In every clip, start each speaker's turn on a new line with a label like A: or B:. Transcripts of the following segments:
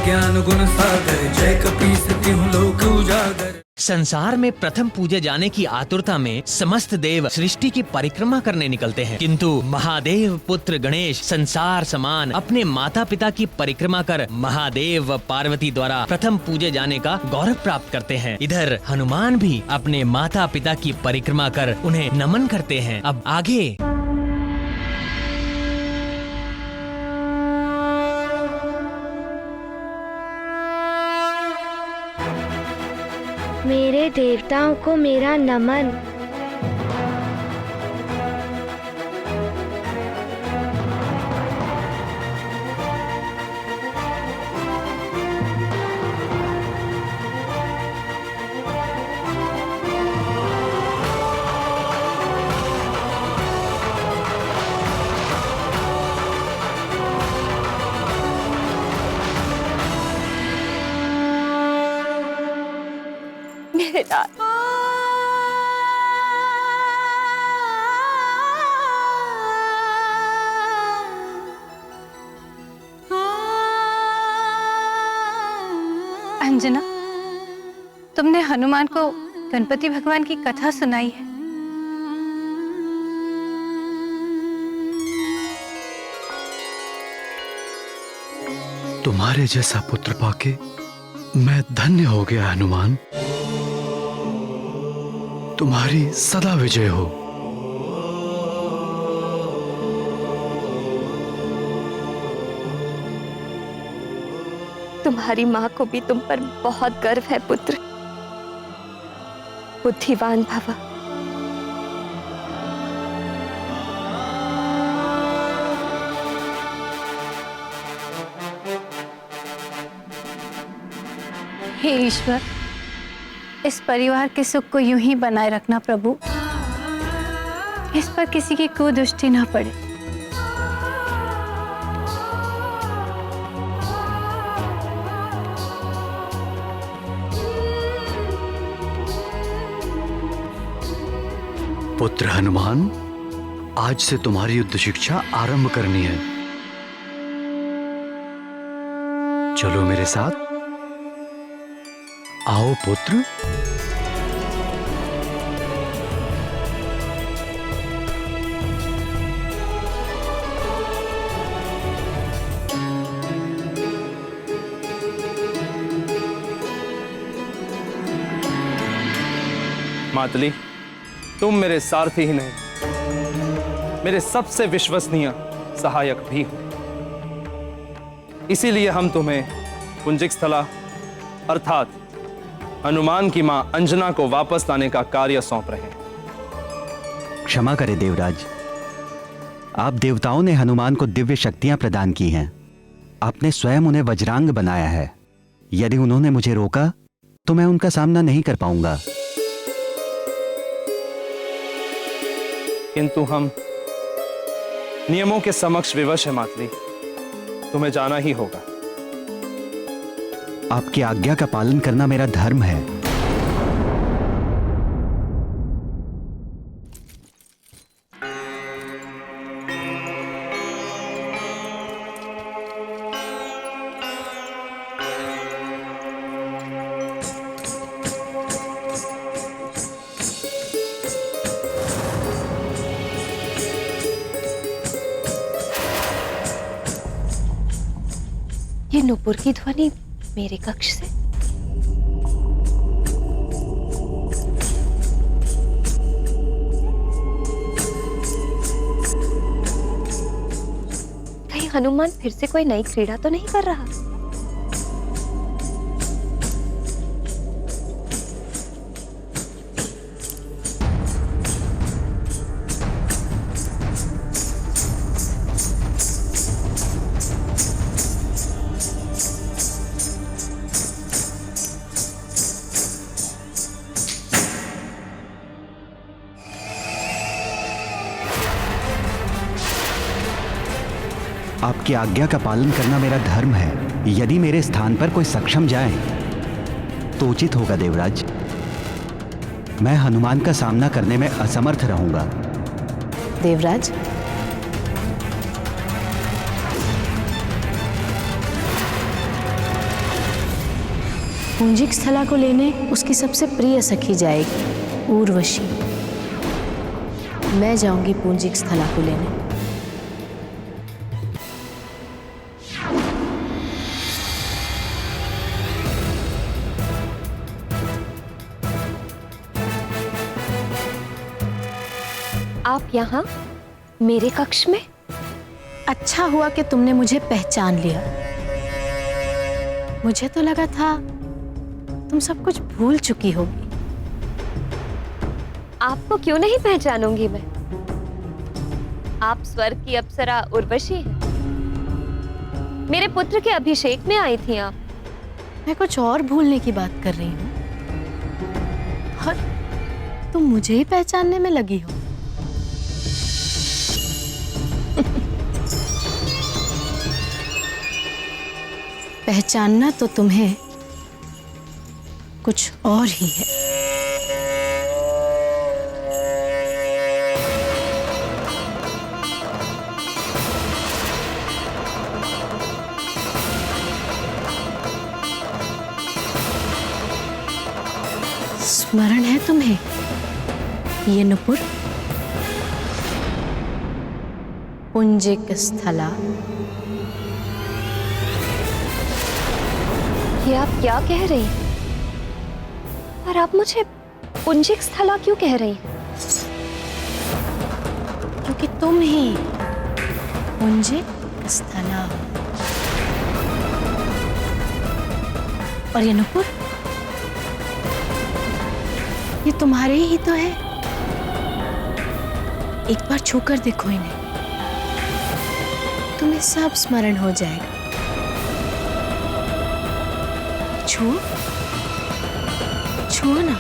A: ज्ञान गुण सागर, जय कपीस तिहुँ लोक उजागर।
B: संसार में प्रथम पूजे जाने की आतुरता में समस्त देव सृष्टि की परिक्रमा करने निकलते हैं, किंतु महादेव पुत्र गणेश संसार समान अपने माता पिता की परिक्रमा कर महादेव व पार्वती द्वारा प्रथम पूजे जाने का गौरव प्राप्त करते हैं। इधर हनुमान भी अपने माता पिता की परिक्रमा कर उन्हें नमन करते हैं। अब आगे
C: मेरे देवताओं को मेरा नमन। मेरे लाल,
D: अंजना, तुमने हनुमान को गणपति भगवान की कथा सुनाई है।
E: तुम्हारे जैसा पुत्र पाके मैं धन्य हो गया हनुमान। तुम्हारी सदा विजय हो।
C: तुम्हारी माँ को भी तुम पर बहुत गर्व है पुत्र। बुद्धिवान भव।
D: हे ईश्वर, इस परिवार के सुख को यूं ही बनाए रखना प्रभु। इस पर किसी की कुदृष्टि ना पड़े।
E: पुत्र हनुमान, आज से तुम्हारी युद्ध शिक्षा आरंभ करनी है। चलो मेरे साथ। आओ पुत्र।
F: मातली, तुम मेरे सारथी ही नहीं, मेरे सबसे विश्वसनीय सहायक भी हो। इसीलिए हम तुम्हें पुंजिक स्थला अर्थात हनुमान की मां अंजना को वापस लाने का कार्य सौंप रहे हैं।
G: क्षमा करें देवराज, आप देवताओं ने हनुमान को दिव्य शक्तियां प्रदान की हैं। आपने स्वयं उन्हें वज्रांग बनाया है। यदि उन्होंने मुझे रोका तो मैं उनका सामना नहीं कर पाऊंगा।
F: किंतु हम नियमों के समक्ष विवश है मातली, तुम्हें जाना ही होगा।
G: आपकी आज्ञा का पालन करना मेरा धर्म है।
C: ये नुपुर की ध्वनि मेरे कक्ष से। कहीं हनुमान फिर से कोई नई क्रीड़ा तो नहीं कर रहा?
G: आपकी आज्ञा का पालन करना मेरा धर्म है। यदि मेरे स्थान पर कोई सक्षम जाए तो उचित होगा देवराज। मैं हनुमान का सामना करने में असमर्थ रहूंगा।
H: देवराज, पुंजिक स्थला को लेने उसकी सबसे प्रिय सखी जाएगी, उर्वशी। मैं जाऊंगी पुंजिक स्थला को लेने।
C: आप यहाँ मेरे कक्ष में?
H: अच्छा हुआ कि तुमने मुझे पहचान लिया। मुझे तो लगा था तुम सब कुछ भूल चुकी होगी।
C: आपको क्यों नहीं पहचानूंगी मैं? आप स्वर्ग की अप्सरा उर्वशी हैं। मेरे पुत्र के अभिषेक में आई थी आप।
H: मैं कुछ और भूलने की बात कर रही हूँ और तुम मुझे ही पहचानने में लगी हो। पहचानना तो तुम्हें कुछ और ही है। स्मरण है तुम्हें ये नुपुर? पुंजिक स्थला।
C: ये आप क्या कह रही हैं? और आप मुझे पुंजिक स्थला क्यों कह रही हैं?
H: क्योंकि तुम ही पुंजिक स्थला हो। और ये नुपुर, ये तुम्हारे ही तो है। एक बार छूकर देखो इन्हें, तुम्हें सब स्मरण हो जाएगा। छुओ, छुओ ना।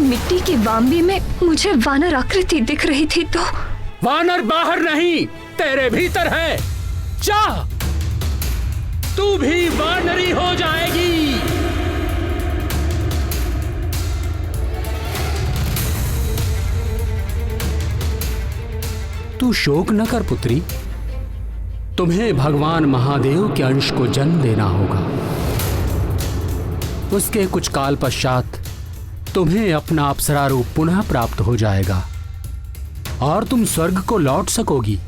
C: मिट्टी की बाम्बी में मुझे वानर आकृति दिख रही थी तो
I: वानर बाहर नहीं, तेरे भीतर है। जा, तू भी वानरी हो जाएगी। तू शोक न कर पुत्री, तुम्हें भगवान महादेव के अंश को जन्म देना होगा। उसके कुछ काल पश्चात तुम्हें अपना अप्सरा रूप पुनः प्राप्त हो जाएगा और तुम स्वर्ग को लौट सकोगी।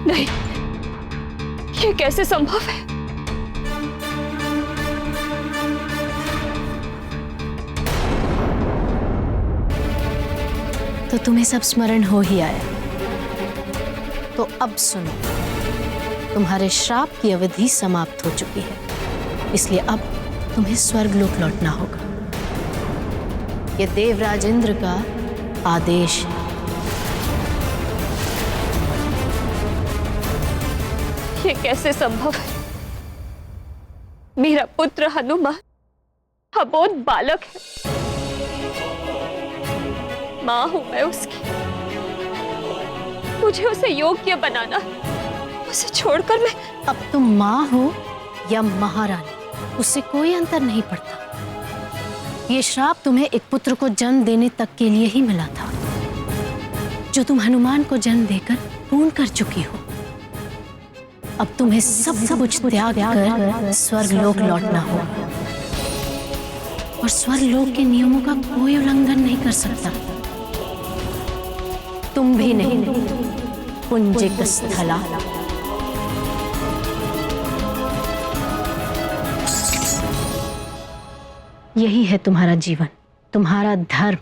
C: नहीं, ये कैसे संभव है?
H: तो तुम्हें सब स्मरण हो ही आया। तो अब सुनो, तुम्हारे श्राप की अवधि समाप्त हो चुकी है, इसलिए अब तुम्हें स्वर्गलोक लौटना होगा। यह देवराज इंद्र का आदेश है।
C: ये कैसे संभव है? मेरा पुत्र हनुमान अबोध बालक है। मां हूं मैं उसकी। मुझे उसे योग्य बनाना, उसे छोड़कर मैं।
H: अब तुम मां हो या महारानी, उससे कोई अंतर नहीं पड़ता। ये श्राप तुम्हें एक पुत्र को जन्म देने तक के लिए ही मिला था, जो तुम हनुमान को जन्म देकर पूर्ण कर चुकी हो। अब तुम्हें सब कुछ त्याग कर स्वर्गलोक लौटना होगा, और स्वर्गलोक के नियमों का कोई उल्लंघन नहीं कर सकता। तुम भी नहीं, पुंजिक स्थला। यही है तुम्हारा जीवन, तुम्हारा धर्म,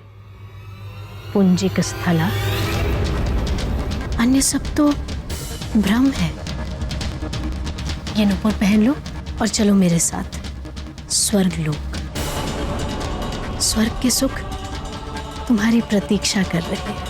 H: पुंजिक स्थला। अन्य सब तो भ्रम है। ये नुपुर पहन लो और चलो मेरे साथ स्वर्ग लोक। स्वर्ग के सुख तुम्हारी प्रतीक्षा कर रहे हैं।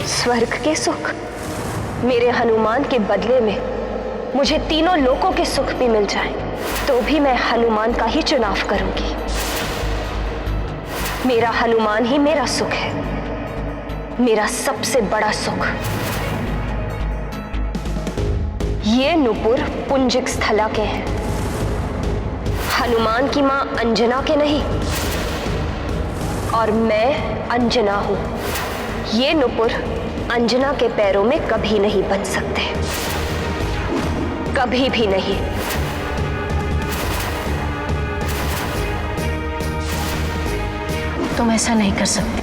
C: स्वर्ग के सुख, मेरे हनुमान के बदले में मुझे तीनों लोकों के सुख भी मिल जाएं, तो भी मैं हनुमान का ही चुनाव करूंगी। मेरा हनुमान ही मेरा सुख है, मेरा सबसे बड़ा सुख। ये नुपुर पुंजिक स्थला के हैं, हनुमान की मां अंजना के नहीं। और मैं अंजना हूं। ये नुपुर अंजना के पैरों में कभी नहीं बन सकते, कभी भी नहीं।
H: तुम ऐसा नहीं कर सकते।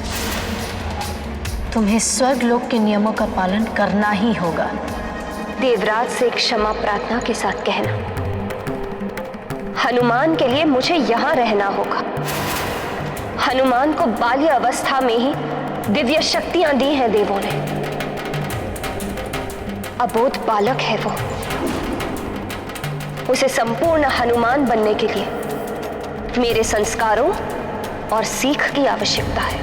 H: तुम्हें स्वर्ग लोक के नियमों का पालन करना ही होगा।
C: देवराज से क्षमा प्रार्थना के साथ कहना, हनुमान के लिए मुझे यहां रहना होगा। हनुमान को बाल्य अवस्था में ही दिव्य शक्तियां दी हैं देवों ने। अबोध बालक है वो, उसे संपूर्ण हनुमान बनने के लिए मेरे संस्कारों और सीख की आवश्यकता है।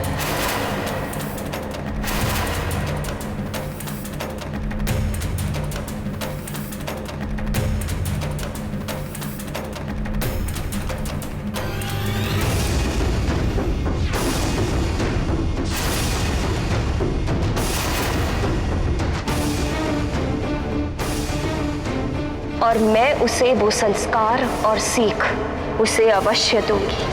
C: और मैं उसे वो संस्कार और सीख उसे अवश्य दूंगी।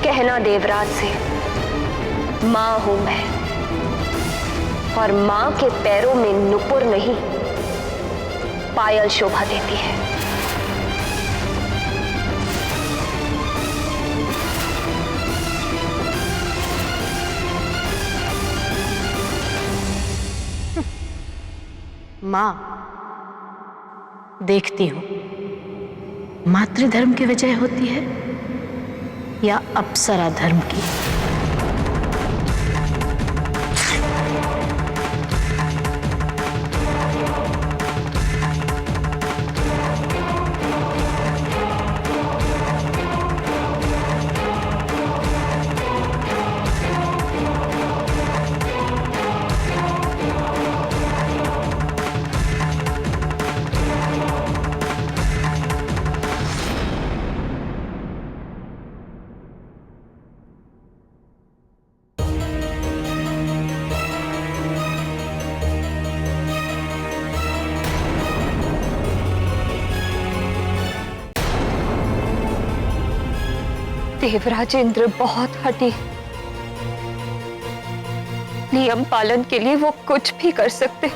C: कहना देवराज से, मां हूं मैं, और मां के पैरों में नुपुर नहीं, पायल शोभा देती है।
H: मां, देखती हूं मातृधर्म की विजय होती है या अप्सरा धर्म की।
C: देवराज इंद्र बहुत हठी, नियम पालन के लिए वो कुछ भी कर सकते।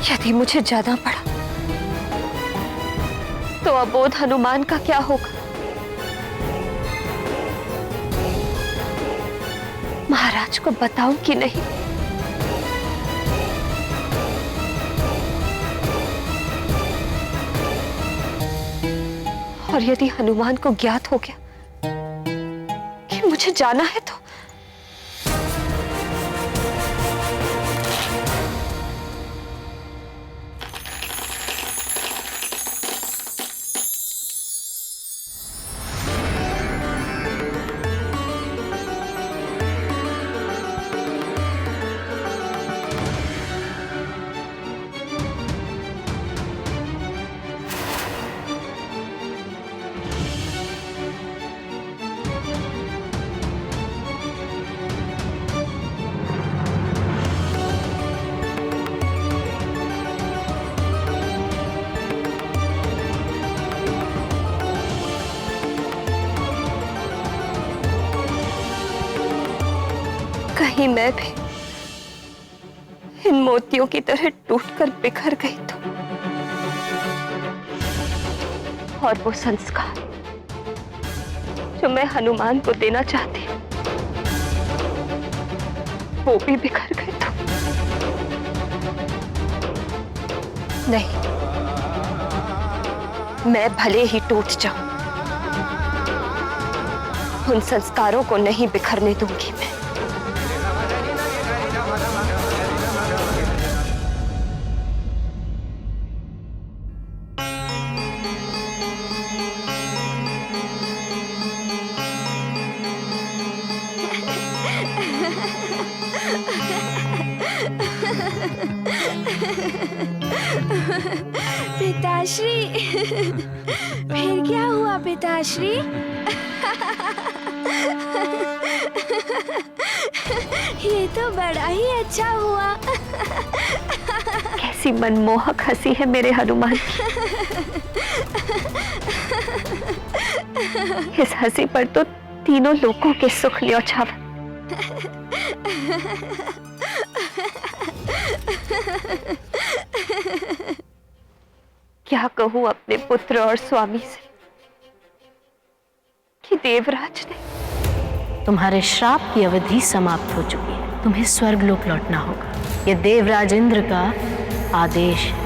C: यदि मुझे जाना पड़ा तो अबोध हनुमान का क्या होगा? महाराज को बताऊं कि नहीं? और यदि हनुमान को ज्ञात हो गया कि मुझे जाना है तो कहीं मैं भी इन मोतियों की तरह टूटकर बिखर गई तो, और वो संस्कार जो मैं हनुमान को देना चाहती हूँ वो भी बिखर गए तो। नहीं, मैं भले ही टूट जाऊं, उन संस्कारों को नहीं बिखरने दूंगी मैं।
J: पिताश्री, फिर क्या हुआ पिताश्री? ये तो बड़ा ही अच्छा हुआ।
C: कैसी मनमोहक हंसी है मेरे हनुमान की। इस हंसी पर तो तीनों लोगों के सुख न्यौछावर। क्या कहूं अपने पुत्र और स्वामी से कि देवराज ने।
H: तुम्हारे श्राप की अवधि समाप्त हो चुकी है, तुम्हें स्वर्गलोक लौटना होगा। यह देवराज इंद्र का आदेश है।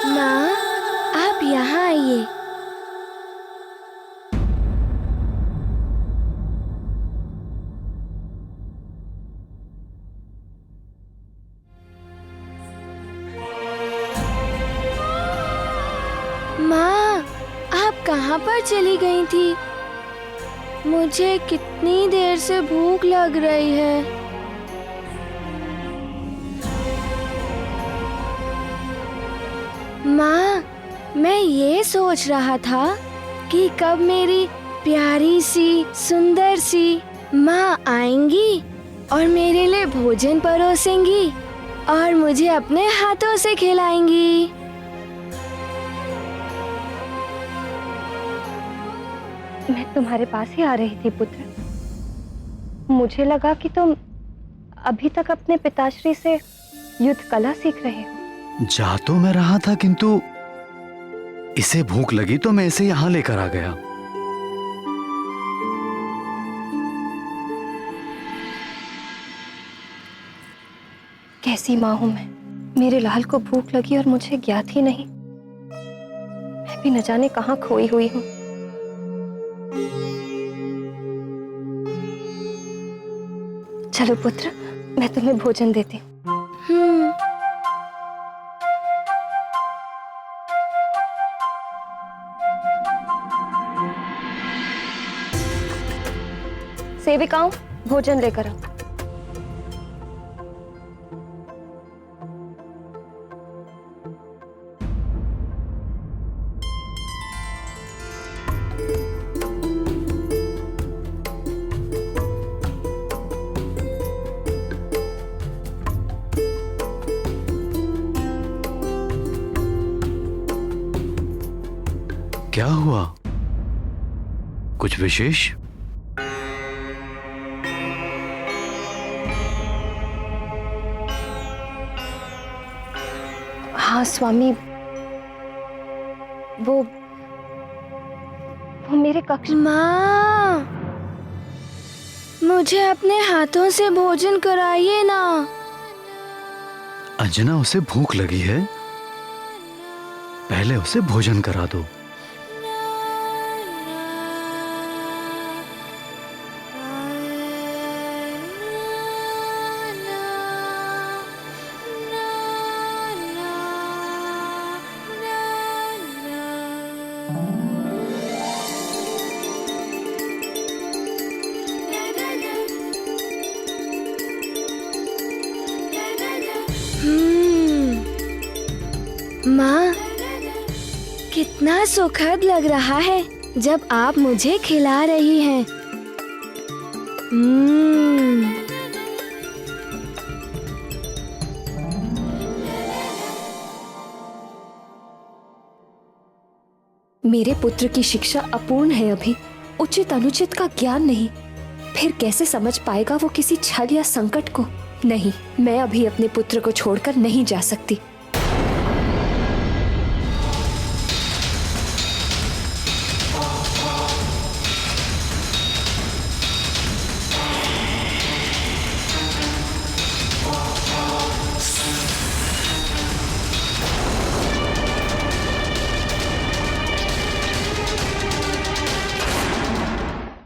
J: माँ, आप यहाँ आइए। माँ, आप कहाँ पर चली गई थी? मुझे कितनी देर से भूख लग रही है। माँ, मैं ये सोच रहा था कि कब मेरी प्यारी सी सुंदर सी माँ आएंगी और मेरे लिए भोजन परोसेंगी और मुझे अपने हाथों से खिलाएंगी।
C: मैं तुम्हारे पास ही आ रही थी पुत्र। मुझे लगा कि तुम अभी तक अपने पिताश्री से युद्ध कला सीख रहे हो।
E: जा तो मैं रहा था, किंतु इसे भूख लगी तो मैं इसे यहां लेकर आ गया।
C: कैसी माँ हूं मैं। मेरे लाल को भूख लगी और मुझे ज्ञात ही नहीं। मैं भी न जाने कहाँ खोई हुई हूँ। चलो पुत्र, मैं तुम्हें भोजन देती हूँ। सेविकाओं, भोजन लेकर आओ।
E: क्या हुआ? कुछ विशेष?
C: हाँ स्वामी, वो मेरे कक्ष।
J: माँ, मुझे अपने हाथों से भोजन कराइए ना।
E: अंजना, उसे भूख लगी है, पहले उसे भोजन करा दो।
J: माँ, कितना सुखद लग रहा है जब आप मुझे खिला रही हैं।
C: मेरे पुत्र की शिक्षा अपूर्ण है अभी, उचित अनुचित का ज्ञान नहीं। फिर कैसे समझ पाएगा वो किसी छल या संकट को? नहीं, मैं अभी अपने पुत्र को छोड़कर नहीं जा सकती।